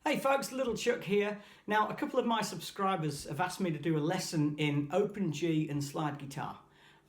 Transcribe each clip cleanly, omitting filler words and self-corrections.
Hey folks, Little Chuck here. Now, a couple of my subscribers have asked me to do a lesson in open G and slide guitar.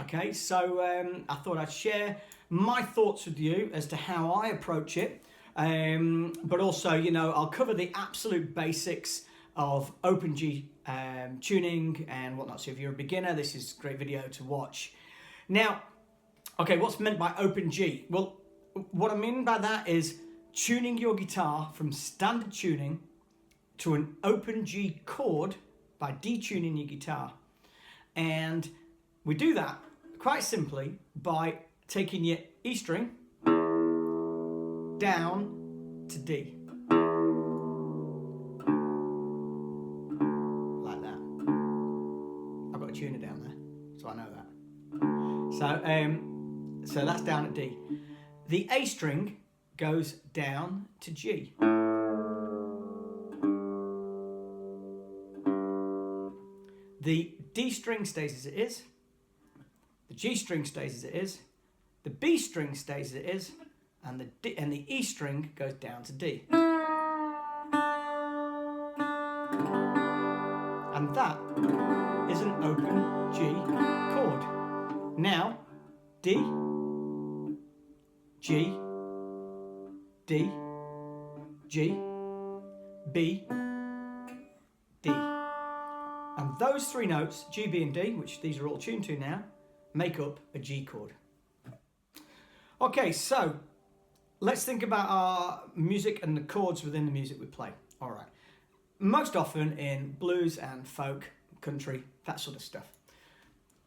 Okay, so I thought I'd share my thoughts with you as to how I approach it. But also, you know, I'll cover the absolute basics of open G tuning and whatnot. So if you're a beginner, this is a great video to watch. Now, okay, what's meant by open G? Well, what I mean by that is tuning your guitar from standard tuning to an open G chord by detuning your guitar. And we do that quite simply by taking your E string down to D. Like that. I've got a tuner down there, so I know that. So that's down at D. The A string goes down to G. The D string stays as it is. The G string stays as it is. The B string stays as it is. And the E string goes down to D. And that is an open G chord. Now, D, G, D, G, B, D. And those three notes, G, B and D, which these are all tuned to now, make up a G chord. Okay, so let's think about our music and the chords within the music we play. All right. Most often in blues and folk, country, that sort of stuff.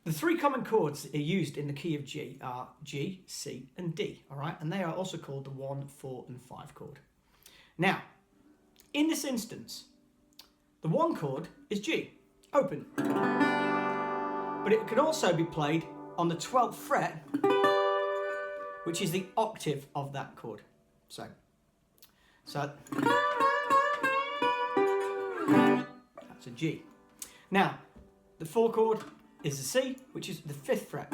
The three common chords that are used in the key of G are G, C and D, all right? And they are also called the 1, 4 and 5 chord. Now, in this instance, the 1 chord is G, open. But it can also be played on the 12th fret, which is the octave of that chord. So that's a G. Now, the 4 chord is the C, which is the 5th fret.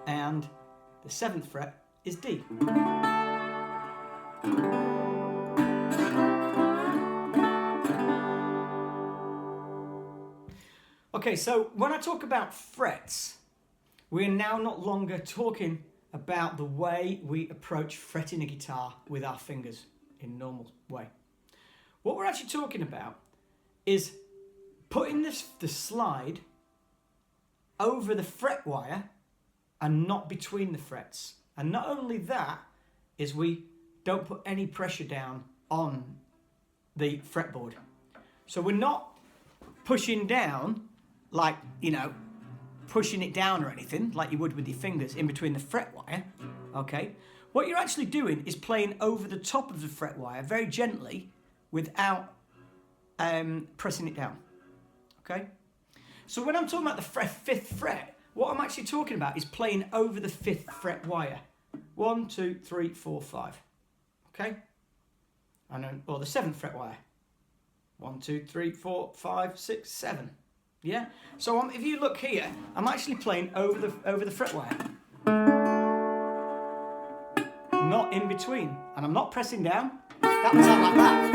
And the 7th fret is D. Okay, so when I talk about frets, we're now not longer talking about the way we approach fretting a guitar with our fingers in normal way. What we're actually talking about is putting the slide over the fret wire and not between the frets. And not only that, is we don't put any pressure down on the fretboard. So we're not pushing down like, you know, pushing it down or anything like you would with your fingers in between the fret wire, okay? What you're actually doing is playing over the top of the fret wire very gently without pressing it down, okay? So when I'm talking about the 5th fret, what I'm actually talking about is playing over the 5th fret wire. 1, 2, 3, 4, 5, okay? And then, or the 7th fret wire. 1, 2, 3, 4, 5, 6, 7. Yeah. So if you look here, I'm actually playing over the fret wire, not in between, and I'm not pressing down. That would sound like that.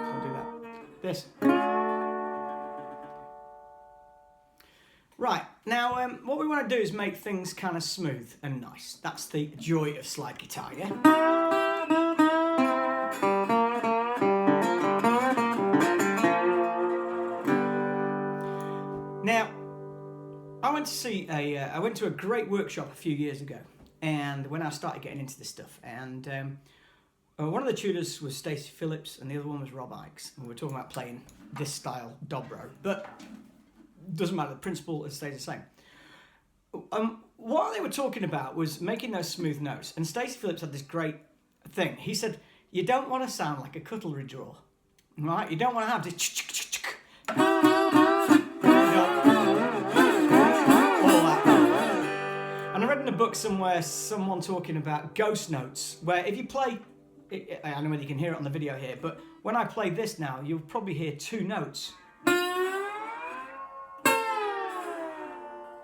I'll do that. This. Right. Now, what we want to do is make things kind of smooth and nice. That's the joy of slide guitar, yeah. Now, I went to a great workshop a few years ago, and when I started getting into this stuff, and one of the tutors was Stacey Phillips, and the other one was Rob Ikes, and we were talking about playing this style dobro, but doesn't matter, the principle stays the same. What they were talking about was making those smooth notes, and Stacey Phillips had this great thing. He said, you don't want to sound like a cutlery drawer, right? You don't want to have this And I read in a book somewhere someone talking about ghost notes, where if you play, I don't know whether you can hear it on the video here, but when I play this now, you'll probably hear 2 notes.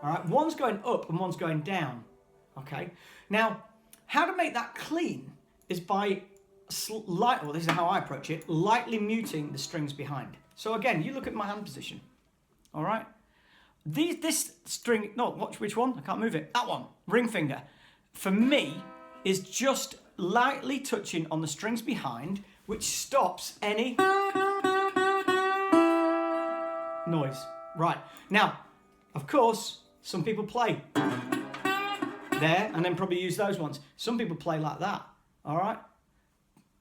All right, one's going up and one's going down. Okay, now how to make that clean is by well, this is how I approach it, lightly muting the strings behind. So again, you look at my hand position, all right? This string, no, watch which one? I can't move it. That one, ring finger, for me, is just lightly touching on the strings behind, which stops any noise. Right, now, of course, some people play there and then probably use those ones. Some people play like that, all right?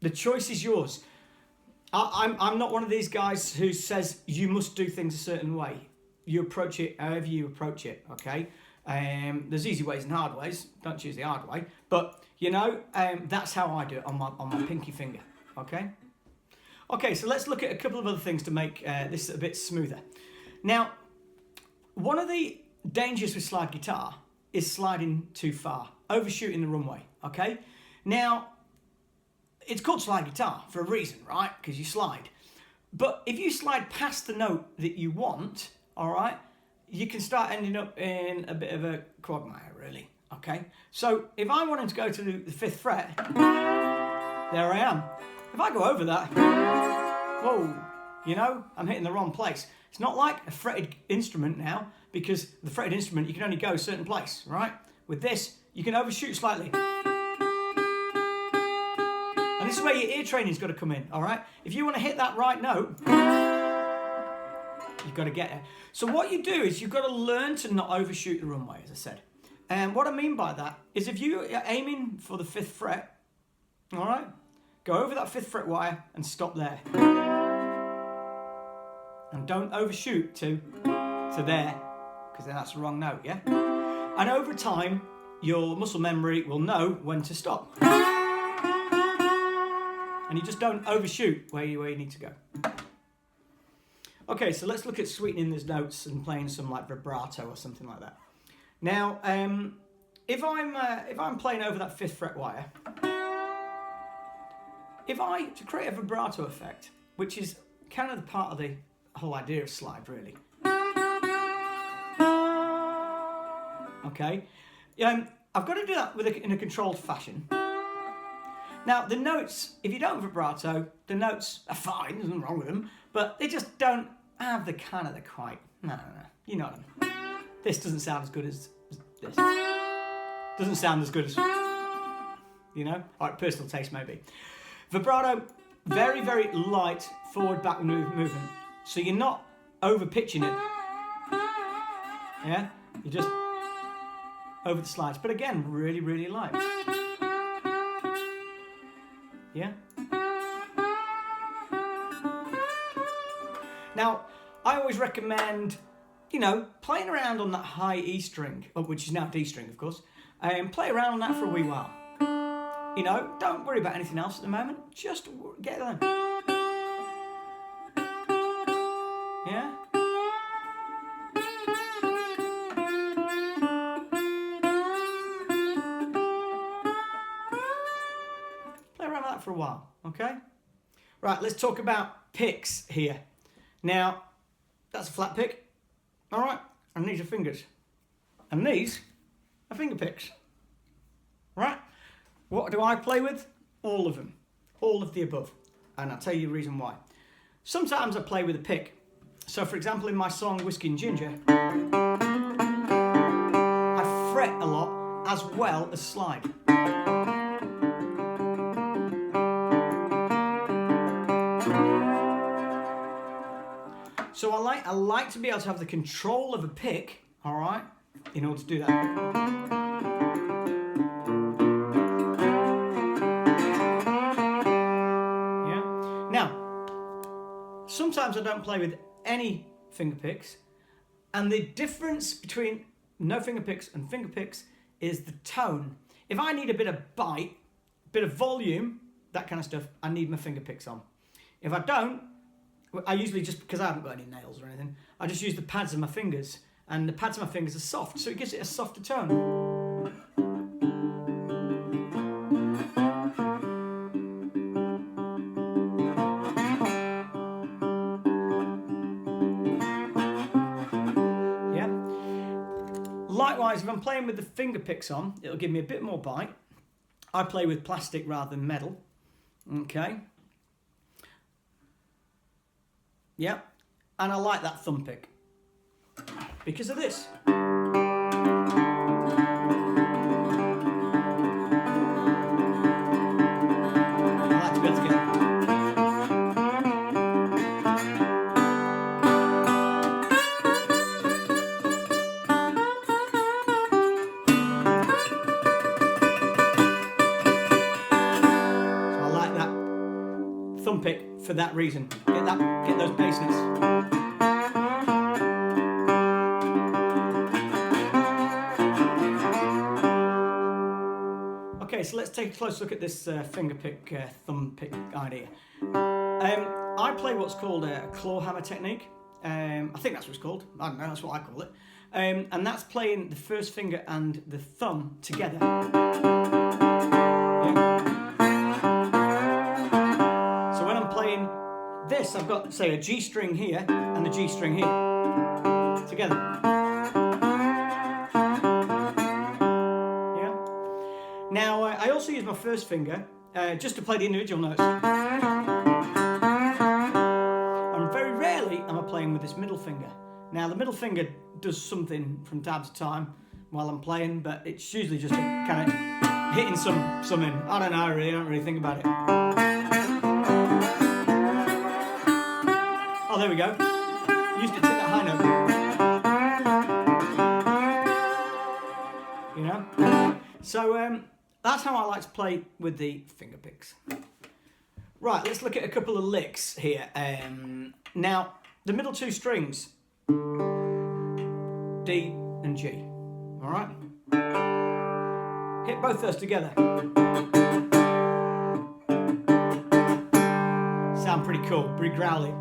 The choice is yours. I'm not one of these guys who says you must do things a certain way. You approach it however you approach it, okay? There's easy ways and hard ways. Don't choose the hard way. But, you know, that's how I do it on my pinky finger, okay? Okay, so let's look at a couple of other things to make this a bit smoother. Now, one of the dangers with slide guitar is sliding too far, overshooting the runway, okay? Now, it's called slide guitar for a reason, right? Because you slide. But if you slide past the note that you want, all right, you can start ending up in a bit of a quagmire, really, okay? So if I wanted to go to the 5th fret, there I am. If I go over that, whoa, you know, I'm hitting the wrong place. It's not like a fretted instrument now, because the fretted instrument, you can only go a certain place, right? With this, you can overshoot slightly. And this is where your ear training's got to come in, all right? If you want to hit that right note, you've got to get it. So what you do is you've got to learn to not overshoot the runway, as I said. And what I mean by that is if you are aiming for the 5th fret, all right, go over that 5th fret wire and stop there. And don't overshoot to there, because then that's the wrong note, yeah? And over time, your muscle memory will know when to stop. And you just don't overshoot where you need to go. Okay, so let's look at sweetening those notes and playing some like vibrato or something like that. Now, if I'm playing over that 5th fret wire, to create a vibrato effect, which is kind of the part of the whole idea of slide, really. Okay, I've got to do that in a controlled fashion. Now, the notes, if you don't vibrato, the notes are fine, there's nothing wrong with them, but they just don't have the kind of the quite, no, you know what I mean. This doesn't sound as good as this. Doesn't sound as good as, you know, all right, personal taste maybe. Vibrato, very, very light forward-back movement. So you're not over-pitching it. Yeah? You're just over the slides. But again, really, really light. Yeah? Now, I always recommend, you know, playing around on that high E string, which is now D string, of course, and play around on that for a wee while. You know, don't worry about anything else at the moment. Just get there. Yeah? Play around with that for a while, okay? Right, let's talk about picks here. Now, that's a flat pick. All right, and these are fingers. And these are finger picks. Right? What do I play with? All of them. All of the above. And I'll tell you the reason why. Sometimes I play with a pick. So, for example, in my song Whiskey and Ginger, I fret a lot as well as slide. So I like to be able to have the control of a pick, all right, in order to do that. Yeah. Now, sometimes I don't play with any finger picks, and the difference between no finger picks and finger picks is the tone. If I need a bit of bite, bit of volume, that kind of stuff, I need my finger picks on. If I don't, I usually, just because I haven't got any nails or anything, I just use the pads of my fingers, and the pads of my fingers are soft, so it gives it a softer tone. Yeah. Likewise, if I'm playing with the finger picks on, it'll give me a bit more bite, I play with plastic rather than metal. Okay. Yeah. And I like that thumb pick because of this. I like to be able to get. Thumb pick for that reason. Get those bass notes. Okay, so let's take a close look at this finger pick, thumb pick idea. I play what's called a claw hammer technique. I think that's what it's called. I don't know, that's what I call it. And that's playing the first finger and the thumb together. This, I've got, say, a G string here and a G string here together. Yeah. Now, I also use my first finger just to play the individual notes. And very rarely am I playing with this middle finger. Now, the middle finger does something from time to time while I'm playing, but it's usually just a kind of hitting something. I don't know, really. I don't really think about it. Oh, there we go. Used it to that high note. You know? So that's how I like to play with the finger picks. Right, let's look at a couple of licks here. Now, the middle two strings, D and G. All right? Hit both those together. Sound pretty cool, pretty growly.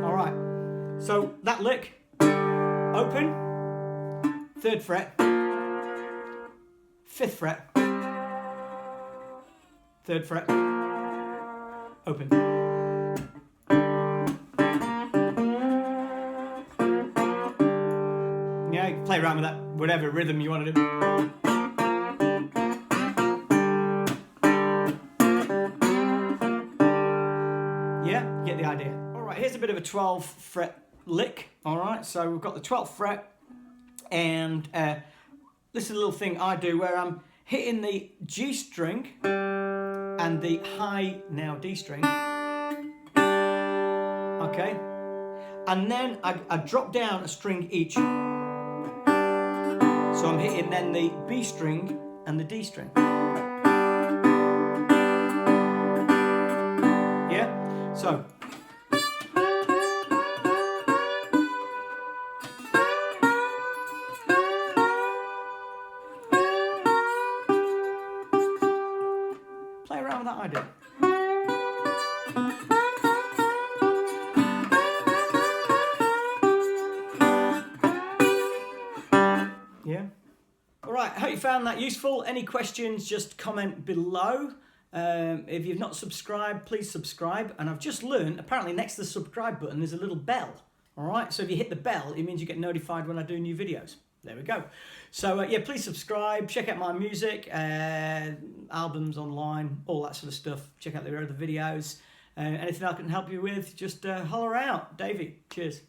Alright, so that lick, open, 3rd fret, 5th fret, 3rd fret, open. Yeah, you can play around with that, whatever rhythm you want to do. Get the idea. Alright, here's a bit of a 12th fret lick. Alright, so we've got the 12th fret, and this is a little thing I do where I'm hitting the G string and the high, now D string. Okay, and then I drop down a string each. So I'm hitting then the B string and the D string. Yeah, so. Play around with that idea. Yeah. All right, I hope you found that useful. Any questions, just comment below. If you've not subscribed, please subscribe. And I've just learned, apparently next to the subscribe button, there's a little bell. All right, so if you hit the bell, it means you get notified when I do new videos. There we go. So yeah, please subscribe, check out my music, albums online, all that sort of stuff. Check out the other videos. Anything I can help you with, just holler out. Davey, cheers.